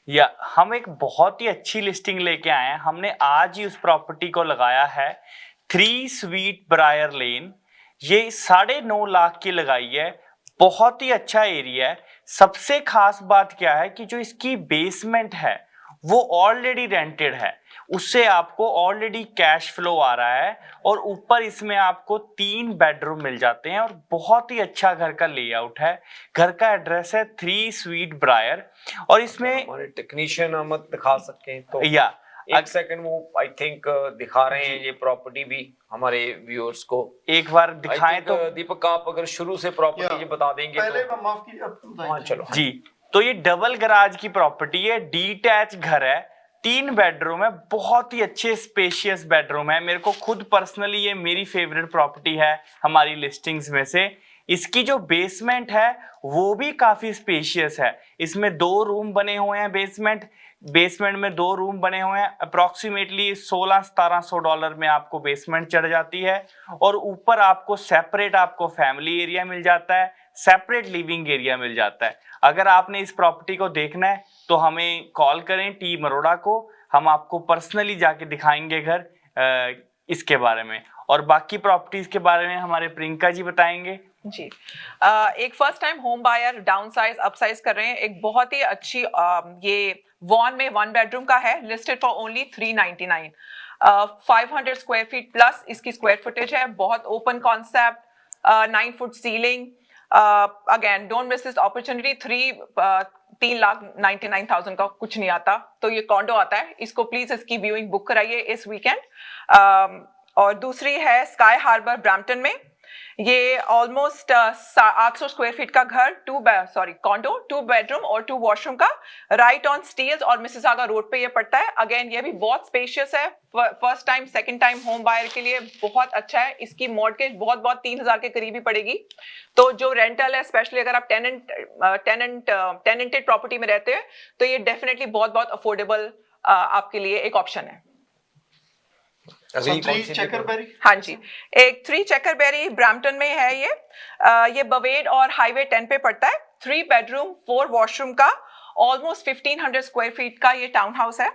या हम एक बहुत ही अच्छी लिस्टिंग लेके आए हैं। हमने आज ही उस प्रॉपर्टी को लगाया है, 3 स्वीट ब्रायर लेन। ये 9.5 लाख की लगाई है, बहुत ही अच्छा एरिया है। सबसे खास बात क्या है कि जो इसकी बेसमेंट है वो ऑलरेडी रेंटेड है, उससे आपको ऑलरेडी कैश फ्लो आ रहा है, और ऊपर इसमें आपको 3 बेडरूम मिल जाते हैं, और बहुत ही अच्छा घर का लेआउट है। घर का एड्रेस है 3 स्वीट ब्रायर, और इसमें हमारे टेक्नीशियन अहमद दिखा सकते हैं तो या एक सेकंड वो आई थिंक दिखा रहे हैं ये प्रॉपर्टी भी हमारे व्यूअर्स को एक बार दिखाएं। तो दीपक आप अगर शुरू से प्रॉपर्टी जी बता देंगे पहले तो माफ कीजिए। हाँ चलो जी। तो ये डबल गराज की प्रॉपर्टी है, डीटैच घर है, 3 बेडरूम है, बहुत ही अच्छे स्पेशियस बेडरूम है। मेरे को खुद पर्सनली ये मेरी फेवरेट प्रॉपर्टी है हमारी लिस्टिंग्स में से। इसकी जो बेसमेंट है वो भी काफी स्पेशियस है, इसमें 2 रूम बने हुए हैं। बेसमेंट में 2 रूम बने हुए हैं, अप्रोक्सीमेटली $1600-1700 में आपको बेसमेंट चढ़ जाती है, और ऊपर आपको सेपरेट आपको फैमिली एरिया मिल जाता है, सेपरेट लिविंग एरिया मिल जाता है। अगर आपने इस प्रॉपर्टी को देखना है तो हमें कॉल करें टी मरोड़ा को, हम आपको पर्सनली जाके दिखाएंगे घर इसके बारे में, और बाकी प्रॉपर्टीज के बारे में हमारे प्रियंका जी बताएंगे। जी। एक फर्स्ट टाइम होम बायर डाउनसाइज अपसाइज कर रहे हैं, एक बहुत ही अच्छी ये वॉन में 1 बेडरूम का है, listed for only 399। 500 square feet plus इसकी स्क्वायर फुटेज है, बहुत open concept, 9 foot ceiling. Again don't miss this opportunity. 3,99,000 का कुछ नहीं आता, तो ये कॉन्डो आता है। इसको प्लीज इसकी व्यूइंग बुक कराइए इस वीकेंड। और दूसरी है स्काई हार्बर ब्रैम्पटन में, ये ऑलमोस्ट 800 स्क्वायर फीट का घर, कॉन्डो, 2 बेडरूम और 2 वॉशरूम का, राइट ऑन स्टील्स और मिसिसागा रोड पे ये पड़ता है। अगेन ये भी बहुत स्पेशियस है, first time second time home buyer के लिए बहुत अच्छा है। इसकी मॉर्टगेज बहुत 3,000 के करीब ही पड़ेगी। तो जो रेंटल है, स्पेशली अगर आप टेनेंटेड प्रॉपर्टी में रहते हैं, तो ये डेफिनेटली बहुत अफोर्डेबल आपके लिए एक ऑप्शन है। चेकरबेरी, हाँ जी, एक 3 चेकरबेरी ब्रैम्पटन में है ये बवेड और हाईवे 10 पे पड़ता है। 3 बेडरूम 4 वॉशरूम का, ऑलमोस्ट 1500 स्क्वायर फीट का ये टाउन हाउस है।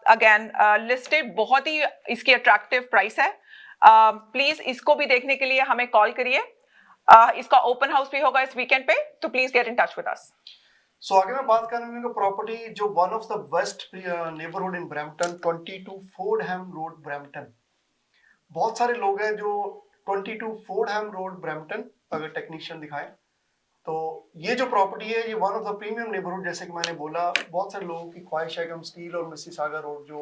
अगेन लिस्टेड, बहुत ही इसकी अट्रैक्टिव प्राइस है। प्लीज इसको भी देखने के लिए हमें कॉल करिए। इसका ओपन हाउस भी होगा इस वीकेंड पे, तो please get in touch with us. So आगे मैं बात करूंगा प्रॉपर्टी जो one of the best neighbourhood in Brampton, 22 Fordham road Brampton. बहुत सारे लोग हैं जो 22 फोर्डहैम रोड ब्रैम्पटन अगर टेक्नीशियन दिखाएं तो ये जो प्रॉपर्टी है ये one of the premium neighbourhood, जैसे कि मैंने बोला बहुत सारे लोगों की ख्वाहिश है कि हम स्टील और मिसिसागा रोड जो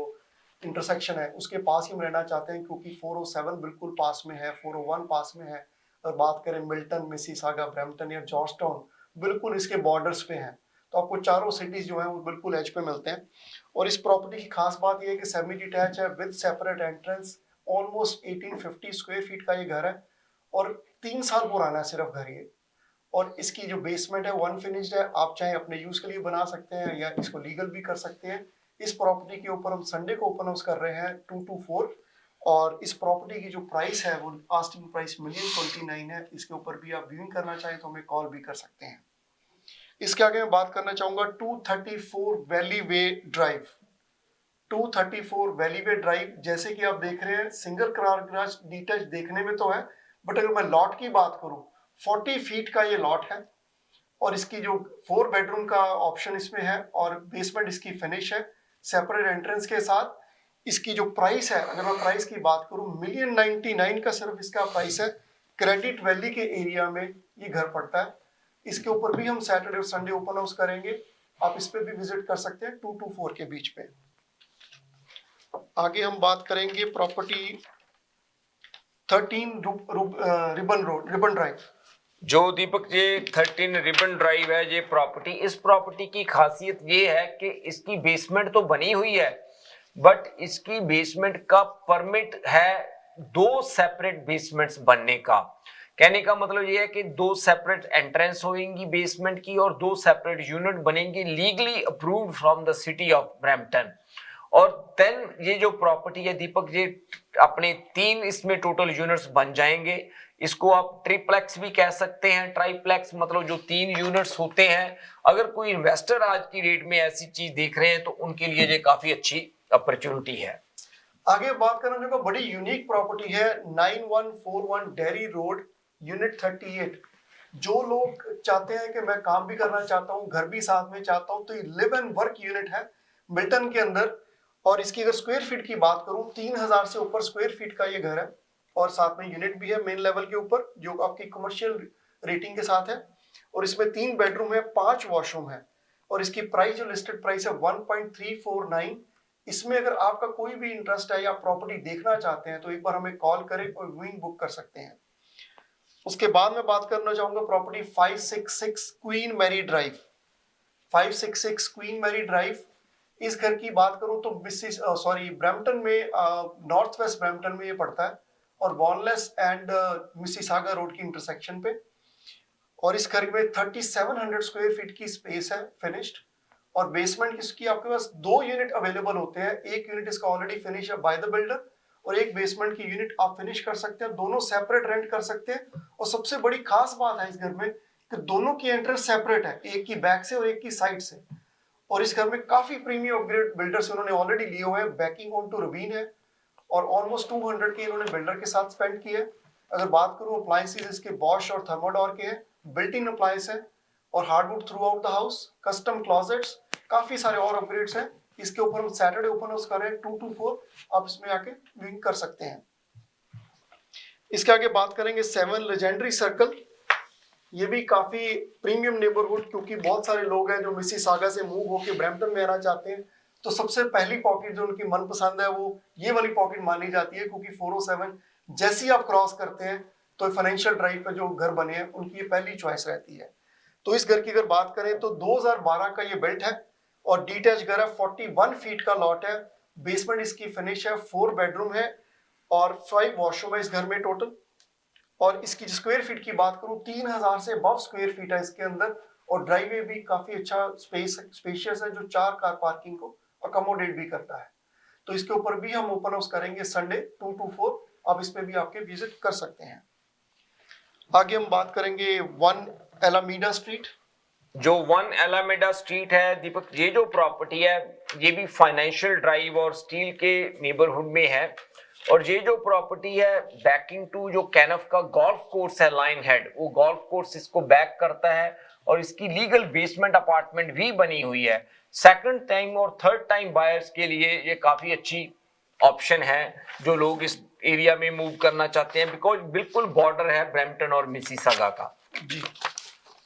इंटरसेक्शन है उसके पास ही हम रहना चाहते हैं, क्योंकि 407 बिल्कुल पास में है, 401 पास में है, और बात करें मिल्टन, मिसिसागा, ब्रैम्पटन या जॉर्जटाउन बिल्कुल इसके बॉर्डर्स पे हैं। तो आपको चारों सिटीज जो हैं वो बिल्कुल एज पे मिलते हैं। और इस प्रॉपर्टी की खास बात ये है कि सेमी डिटैच है with separate entrance, almost 1850 square feet का ये घर है और 3 साल पुराना है सिर्फ घर ये। और इसकी जो बेसमेंट है वो अनफिनिश्ड है, आप चाहे अपने यूज के लिए बना सकते हैं या इसको लीगल भी कर सकते हैं। इस प्रॉपर्टी के ऊपर हम संडे को ओपन हाउस कर रहे हैं 224, और इस प्रॉपर्टी की जो प्राइस है वो आस्किंग प्राइस $1,29,000 है। इसके ऊपर भी आप व्यूइंग करना चाहें तो हमें कॉल भी कर सकते हैं। इसके आगे मैं बात करना चाहूंगा 234 वैली वे ड्राइव। 234 वैली वे ड्राइव, जैसे कि आप देख रहे हैं सिंगल कार गैराज डिटैच देखने में तो है, बट अगर मैं लॉट की बात करूं 40 फीट का ये लॉट है और इसकी जो 4 बेडरूम का ऑप्शन इसमें है और बेसमेंट इसकी फिनिश है सेपरेट एंट्रेंस के साथ। इसकी जो प्राइस है, अगर मैं प्राइस की बात करूं $1,99,000 का सिर्फ इसका प्राइस है। क्रेडिट वैली के एरिया में ये घर पड़ता है। इसके ऊपर भी हम सैटरडे और संडे ओपन हाउस करेंगे, आप इस पे भी विजिट कर सकते हैं 224 के बीच पे। आगे हम बात करेंगे प्रॉपर्टी 13 रिबन ड्राइव। जो दीपक ये 13 रिबन ड्राइव है ये प्रॉपर्टी, इस प्रॉपर्टी की खासियत ये है कि इसकी बेसमेंट तो बनी हुई है, बट इसकी बेसमेंट का परमिट है 2 सेपरेट बेसमेंट्स बनने का। कहने का मतलब ये है कि 2 सेपरेट एंट्रेंस होंगी बेसमेंट की और 2 सेपरेट यूनिट बनेंगी, legally approved from the city of Brampton. और देन ये जो प्रॉपर्टी है दीपक, ये अपने 3 इसमें टोटल यूनिट्स बन जाएंगे। इसको आप ट्रिप्लेक्स भी कह सकते हैं, ट्राइप्लेक्स मतलब जो 3 यूनिट्स होते हैं। अगर कोई इन्वेस्टर आज की डेट में ऐसी चीज देख रहे हैं तो उनके लिए ये काफी अच्छी अपॉर्चुनिटी है। आगे बात करने का बड़ी यूनिक प्रॉपर्टी है 9141 डेरी रोड यूनिट 38। जो लोग चाहते हैं कि मैं काम भी करना चाहता हूँ, घर भी साथ में चाहता हूँ, तो ये लिव एंड वर्क यूनिट है मिल्टन के अंदर। और इसकी अगर स्क्वायर फीट की बात करूं 3000 से ऊपर स्क्वायर फीट का ये घर है और साथ में यूनिट भी है मेन लेवल के ऊपर जो आपकी कमर्शियल रेटिंग के साथ है। और इसमें 3 बेडरूम है, 5 वॉशरूम है और इसकी प्राइस जो लिस्टेड प्राइस है 1.349। इसमें अगर आपका कोई भी इंटरेस्ट है या प्रॉपर्टी देखना चाहते हैं तो एक बार हमें कॉल करें और व्यूइंग बुक कर सकते हैं। उसके बाद मैं बात करना चाहूंगा property 566 Queen Mary Drive. 566 Queen Mary Drive, इस घर की बात करूं तो ब्रैम्पटन में नॉर्थ वेस्ट ब्रैम्पटन में ये पड़ता है और वॉनलेस एंड मिसिसागा रोड की इंटरसेक्शन पे। और इस घर में 3700 स्क्वायर फीट की स्पेस है फिनिश्ड और बेसमेंट इसकी आपके पास 2 यूनिट अवेलेबल होते हैं। एक यूनिट इसका ऑलरेडी फिनिश है बाय द बिल्डर और एक बेसमेंट की यूनिट आप फिनिश कर सकते हैं, दोनों सेपरेट रेंट कर सकते हैं। और सबसे बड़ी खास बात है इस घर में कि दोनों की एंट्रेंस सेपरेट है, एक की बैक से और एक की साइड से। और इस घर में काफी प्रीमियम अपग्रेड बिल्डर्स उन्होंने ऑलरेडी लिए हुए हैं, बैकिंग ऑन टू रवीन है और ऑलमोस्ट 200 के इन्होंने बिल्डर के साथ स्पेंड किए। अगर बात करूं अप्लायंसेस इसके बॉश और थर्मोडोर के हैं, बिल्ट इन अप्लायंस है और hardwood through out the house, custom closets, काफी सारे और अपग्रेड्स हैं। इसके ऊपर हम सैटरडे ओपन हाउस कर रहे हैं 224, आप इसमें आके व्यूइंग कर सकते हैं। इसके आगे बात करेंगे 7 लेजेंडरी सर्कल। ये भी काफी प्रीमियम नेबरहुड, क्योंकि बहुत सारे लोग हैं जो मिसिसागा से मूव होकर ब्रैम्पटन में आना चाहते हैं तो सबसे पहली पॉकेट जो उनकी मनपसंद है वो ये वाली पॉकेट मानी जाती है, क्योंकि 407 जैसे ही आप क्रॉस करते हैं तो फाइनेंशियल ड्राइव पे जो घर बने हैं उनकी ये पहली चॉइस रहती है। तो इस घर की अगर बात करें तो 2012 का ये बिल्ट है और डिटैच घर है, 41 फीट का लॉट है, बेसमेंट इसकी फिनिश है, 4 बेडरूम है और 5 वॉशरूम है इस घर में टोटल। और इसकी स्क्वायर फीट की बात करूं 3000 से अबव स्क्वायर फीट है इसके अंदर और ड्राइववे भी काफी अच्छा स्पेशियस है जो 4 कार पार्किंग को अकोमोडेट भी करता है। तो इसके ऊपर भी हम ओपन हाउस करेंगे संडे 224, आप इस पे भी आपके विजिट कर सकते हैं। आगे हम बात करेंगे 1 एलामीडा स्ट्रीट। जो 1 एलामेडा स्ट्रीट है दीपक, ये जो प्रॉपर्टी है ये भी फाइनेंशियल ड्राइव और स्टील के नेबरहुड में है और ये जो प्रॉपर्टी है बैकिंग टू जो कैनफ का गोल्फ कोर्स है लाइन हेड, वो गोल्फ कोर्स इसको बैक करता है और इसकी लीगल बेसमेंट अपार्टमेंट भी बनी हुई है। सेकंड टाइम और थर्ड टाइम बायर्स के लिए ये काफी अच्छी ऑप्शन है जो लोग इस एरिया में मूव करना चाहते हैं, बिकॉज बिल्कुल बॉर्डर है ब्रैम्पटन और मिसिसागा का। जी,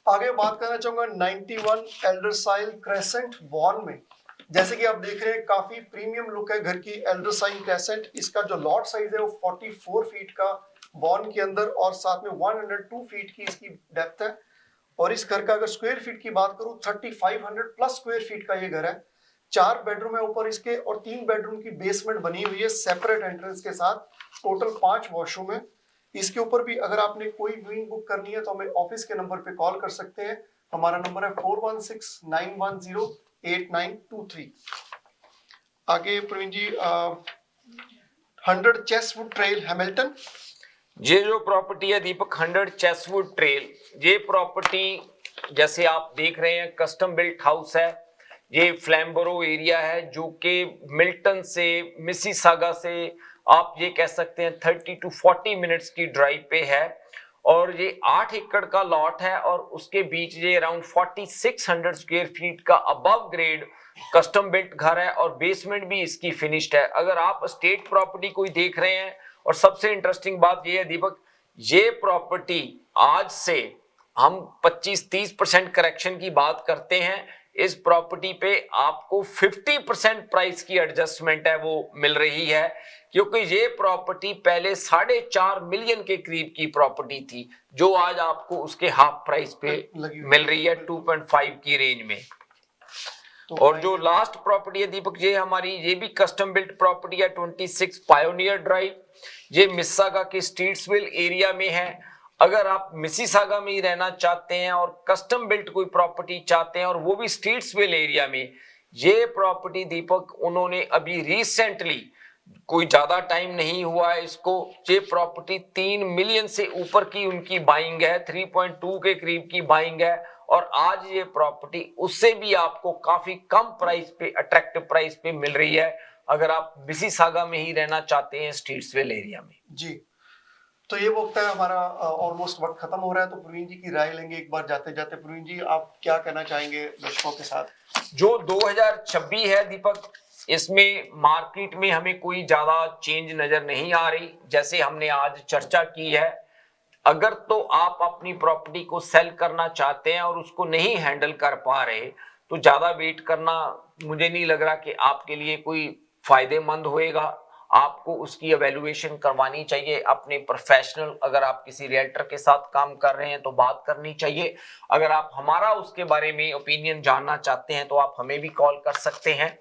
आगे बात करना चाहूंगा 91 एल्डरसाइल क्रेसेंट वॉन में। जैसे कि आप देख रहे हैं काफी प्रीमियम लुक है घर की एल्डरसाइल क्रेसेंट। इसका जो लॉट साइज है वो 44 फीट का वॉन के अंदर और साथ में 102 फीट की इसकी डेप्थ है। और इस घर का अगर स्क्वायर फीट की बात करूं 3500 प्लस स्क्वायर फीट का ये घर है। 4 बेडरूम है ऊपर इसके और 3 बेडरूम की बेसमेंट बनी हुई है सेपरेट एंट्रेंस के साथ। टोटल 5 वॉशरूम है। इसके ऊपर भी अगर आपने कोई व्यूइंग बुक करनी है तो हमें ऑफिस के नंबर पे कॉल कर सकते हैं। हमारा नंबर है 4169108923। आगे प्रवीण जी 100 चेस्टवुड ट्रेल हैमिल्टन। ये जो प्रॉपर्टी है दीपक 100 चेस्टवुड ट्रेल, ये प्रॉपर्टी जैसे आप देख रहे हैं कस्टम बिल्ट हाउस है। ये फ्लैम्बरो एरिया है जो कि मिल्टन से मिसिसागा से आप ये कह सकते हैं 30 to 40 मिनट्स की ड्राइव पे है। और ये 8 एकड़ का लॉट है और उसके बीच ये अराउंड 4600 स्क्वायर फीट का अबव ग्रेड कस्टम बिल्ट घर है और बेसमेंट भी इसकी फिनिश्ड है। अगर आप स्टेट प्रॉपर्टी कोई देख रहे हैं, और सबसे इंटरेस्टिंग बात ये है दीपक, ये प्रॉपर्टी आज से हम 25-30% करेक्शन की बात करते हैं, इस प्रॉपर्टी पे आपको 50% प्राइस की एडजस्टमेंट है वो मिल रही है, क्योंकि ये प्रॉपर्टी पहले 4.5 मिलियन के करीब की प्रॉपर्टी थी जो आज आपको उसके हाफ प्राइस पे मिल रही है 2.5 की रेंज में। और जो लास्ट प्रॉपर्टी है दीपक ये हमारी, ये भी कस्टम बिल्ट प्रॉपर्टी है 26 पायोनियर ड्राइव। ये मिसिसागा के स्ट्रीट्सविल एरिया में है। अगर आप मिसिसागा में ही रहना चाहते हैं और कस्टम बिल्ट कोई प्रॉपर्टी चाहते हैं और वो भी स्ट्रीट्सविल एरिया में, ये प्रॉपर्टी दीपक उन्होंने अभी रिसेंटली, कोई ज्यादा टाइम नहीं हुआ है इसको, ये प्रॉपर्टी 3 मिलियन से ऊपर की उनकी बाइंग है, 3.2 के करीब की बाइंग है। और आज ये प्रॉपर्टी उससे भी आपको काफी कम प्राइस पे, अट्रैक्टिव प्राइस पे मिल रही है अगर आप मिसिसागा में ही रहना चाहते हैं स्ट्रीट्सविल एरिया में। जी, तो ये वक्त है हमारा, ऑलमोस्ट वक्त खत्म हो रहा है, तो प्रवीण जी की राय लेंगे एक बार जाते जाते। प्रवीण जी आप क्या कहना चाहेंगे दर्शकों के साथ? जो 2026 है दीपक, इसमें मार्केट में हमें कोई ज्यादा चेंज नजर नहीं आ रही, जैसे हमने आज चर्चा की है। अगर तो आप अपनी प्रॉपर्टी को सेल करना चाहते हैं और उसको नहीं हैंडल कर पा रहे, तो ज्यादा वेट करना मुझे नहीं लग रहा कि आपके लिए कोई फायदेमंद होएगा। आपको उसकी एवेल्युएशन करवानी चाहिए अपने प्रोफेशनल, अगर आप किसी रियल्टर के साथ काम कर रहे हैं तो बात करनी चाहिए। अगर आप हमारा उसके बारे में ओपिनियन जानना चाहते हैं तो आप हमें भी कॉल कर सकते हैं।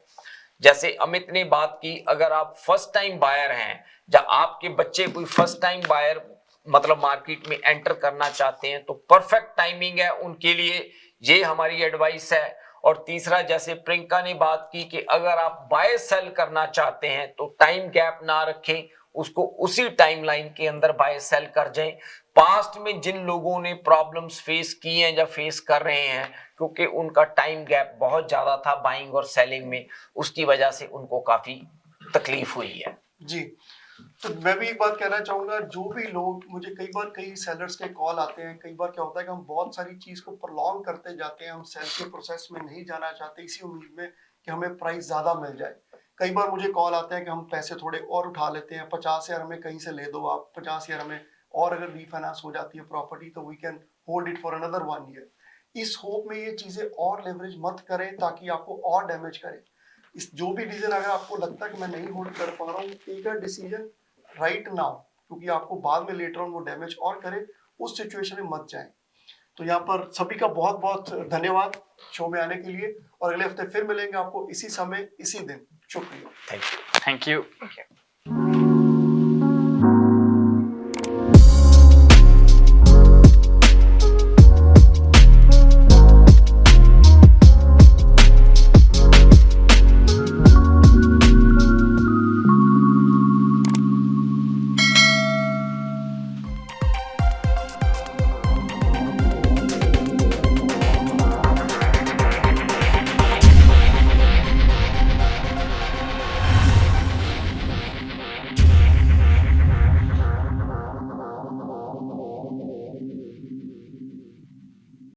जैसे अमित ने बात की, अगर आप फर्स्ट टाइम बायर हैं या आपके बच्चे कोई फर्स्ट टाइम बायर मतलब मार्केट में एंटर करना चाहते हैं, तो परफेक्ट टाइमिंग है उनके लिए, ये हमारी एडवाइस है। और तीसरा, जैसे प्रियंका ने बात की कि अगर आप बाय सेल करना चाहते हैं तो टाइम गैप ना रखें, उसको उसी टाइमलाइन के अंदर बाय सेल कर जाएं। पास्ट में जिन लोगों ने प्रॉब्लम्स फेस की हैं या फेस कर रहे हैं, क्योंकि उनका टाइम गैप बहुत ज्यादा था बाइंग और सेलिंग में, उसकी वजह से उनको काफी तकलीफ हुई है। जी, तो मैं भी एक बात कहना चाहूंगा, जो भी लोग, मुझे कई सेलर्स के कॉल आते हैं, कई बार क्या होता है कि हम बहुत सारी चीज को प्रोलॉन्ग करते जाते हैं, हम सेल के प्रोसेस में नहीं जाना चाहते इसी उम्मीद में कि हमें प्राइस ज्यादा मिल जाए। कई बार मुझे कॉल आता है कि हम पैसे थोड़े और उठा लेते हैं, 50,000 हमें कहीं से ले दो आप, 50,000 हमें, और अगर रीफाइनेंस हो जाती है प्रॉपर्टी तो we can hold it for another 1 year. इस होप में ये चीजें और लेवरेज मत करें ताकि आपको और डैमेज करे। इस जो भी डिसीजन अगर आपको लगता है कि मैं नहीं होल्ड कर पा रहा हूँ, take a decision right now, क्योंकि आपको बाद में लेटर ऑन वो डैमेज और करे, उस सिचुएशन में मत जाएं। तो यहाँ पर सभी का बहुत बहुत धन्यवाद शो में आने के लिए, और अगले हफ्ते फिर मिलेंगे आपको इसी समय इसी दिन। शुक्रिया। Thank you. Thank you.